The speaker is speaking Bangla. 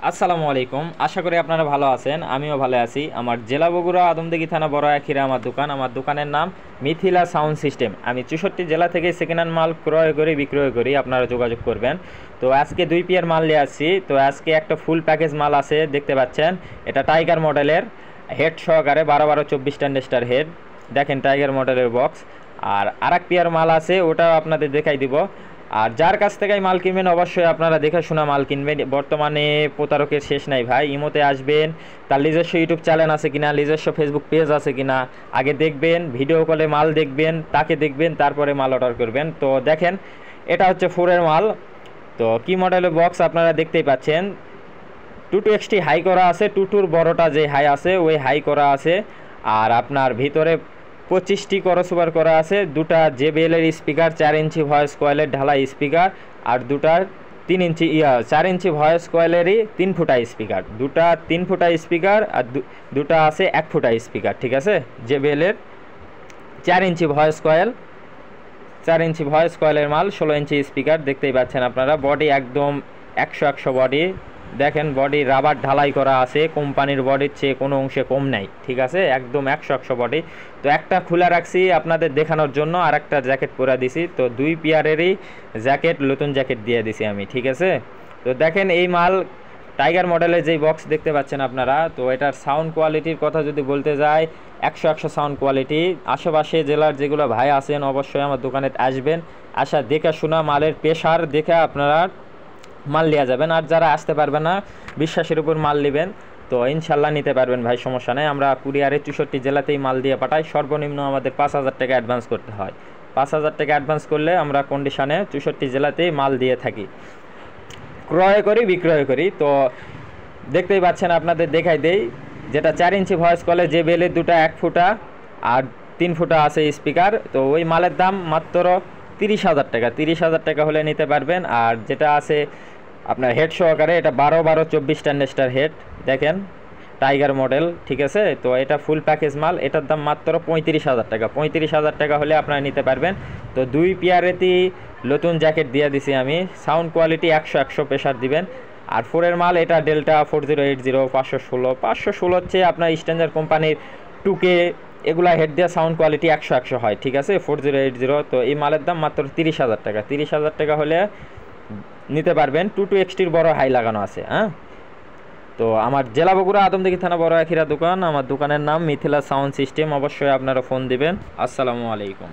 আসসালামু আলাইকুম। আশা করি আপনারা ভালো আছেন, আমিও ভালো আছি। আমার জেলা বগুড়া আদমদীঘি থানা বড় আখিরা আমার দোকান। আমার দোকানের নাম মিথিলা সাউন্ড সিস্টেম। আমি 64 জেলা থেকে সেকেন্ড হ্যান্ড মাল ক্রয় করি, বিক্রয় করি। আপনারা যোগাযোগ করবেন। তো আজকে 2 পেয়ার মাল নিয়ে আসছি। তো আজকে একটা ফুল প্যাকেজ মাল আছে, দেখতে পাচ্ছেন। এটা টাইগার মডেলের হেড সহকারে 12-12-24 স্টার হেড। দেখেন টাইগার মডেলের বক্স। আর আরেক পেয়ার মাল আছে, ওটাও আপনাদের দেখাই দিব। আর যার কাছ থেকে মাল কিনবেন অবশ্যই আপনারা দেখে শোনা মাল কিনবেন। বর্তমানে প্রতারকের শেষ নাই ভাই। ইমোতে আসবেন, তার নিজস্ব ইউটিউব চ্যানেল আছে কিনা, নিজস্ব ফেসবুক পেজ আছে কিনা আগে দেখবেন, ভিডিও কলে মাল দেখবেন, তাকে দেখবেন, তারপরে মাল অর্ডার করবেন। তো দেখেন, এটা হচ্ছে 4-এর মাল। তো কি মডেলের বক্স আপনারা দেখতেই পাচ্ছেন। 22XT হাই করা আছে, 22-র বড়টা যে হাই আছে ওই হাই করা আছে। আর আপনার ভিতরে 25টি ক্রসওভার করা আছে। দুটা JBL-এর স্পিকার, 4 ইঞ্চি ভয়েস কয়েলের ঢালাই স্পিকার। আর দুটা 4 ইঞ্চি ভয়েস কয়েলেরই 3 ফুটা স্পিকার। দুটা 3 ফুটা স্পিকার আর দুটা আছে 1 ফুটা স্পিকার, ঠিক আছে। JBL-এর 4 inch voice coil, 4 inch voice কয়েলের মাল, 16 ইঞ্চি স্পিকার। দেখতেই পাচ্ছেন আপনারা। বডি একদম 100 বডি। দেখেন বডি রাবার ঢালাই করা আছে, কোম্পানির বডির চেয়ে কোনো অংশে কম নাই, ঠিক আছে। একদম 100 বডি। তো একটা খোলা রাখছি আপনাদের দেখানোর জন্য, আর একটা জ্যাকেট পরা দিছি। তো 2 পেয়ারেরই জ্যাকেট, নতুন জ্যাকেট দিয়ে দিছি আমি, ঠিক আছে। তো দেখেন এই মাল টাইগার মডেলের যেই বক্স দেখতে পাচ্ছেন আপনারা। তো এটার সাউন্ড কোয়ালিটির কথা যদি বলতে যাই, 100 সাউন্ড কোয়ালিটি। আশেপাশে জেলার যেগুলো ভাই আছেন অবশ্যই আমার দোকানে আসবেন, আসা দেখে শোনা মালের প্রেশার দেখে আপনারা মাল নেওয়া যাবেন। আর যারা আসতে পারবেন না, বিশ্বাসের উপর মাল নেবেন, তো ইনশাল্লাহ নিতে পারবেন ভাই, সমস্যা নেই। আমরা কুরিয়ারে 64 জেলাতেই মাল দিয়ে পাঠাই। সর্বনিম্ন আমাদের 5000 টাকা অ্যাডভান্স করতে হয়। 5000 টাকা অ্যাডভান্স করলে আমরা কন্ডিশনে 64 জেলাতেই মাল দিয়ে থাকি, ক্রয় করি, বিক্রয় করি। তো দেখতেই পাচ্ছেন, আপনাদের দেখাই দেই। যেটা 4 ইঞ্চি ভয়েস কলে JBL-এর দুটা 1 ফুটা আর 3 ফুটা আছে স্পিকার। তো ওই মালের দাম মাত্র 30,000 টাকা। 30,000 টাকা হলে নিতে পারবেন। আর যেটা আছে আপনার হেড সহকারে, এটা 12-12-24 স্টার হেড। দেখেন টাইগার মডেল, ঠিক আছে। তো এটা ফুল প্যাকেজ মাল, এটার দাম মাত্র 35,000 টাকা। 35,000 টাকা হলে আপনারা নিতে পারবেন। তো 2 পেয়ারেতেই নতুন জ্যাকেট দিয়ে দিছি আমি। সাউন্ড কোয়ালিটি 100 প্রেশার দিবেন। আর 4-এর মাল এটা ডেল্টা 4080 516 হচ্ছে আপনার স্ট্যান্ডার্ড কোম্পানির 2K, এগুলা হেড দেওয়া সাউন্ড কোয়ালিটি 100 হয়, ঠিক আছে। 4080। তো এই মালের দাম মাত্র 30,000 টাকা। 30,000 টাকা হলে নিতে পারবেন। 22XT-র বড় হাই লাগানো আছে, হ্যাঁ। তো আমার জেলা বগুড়া আদমদীঘি থানা বড় আখিরা দোকান। আমার দোকানের নাম মিথিলা সাউন্ড সিস্টেম। অবশ্যই আপনারা ফোন দিবেন। আসসালামু আলাইকুম।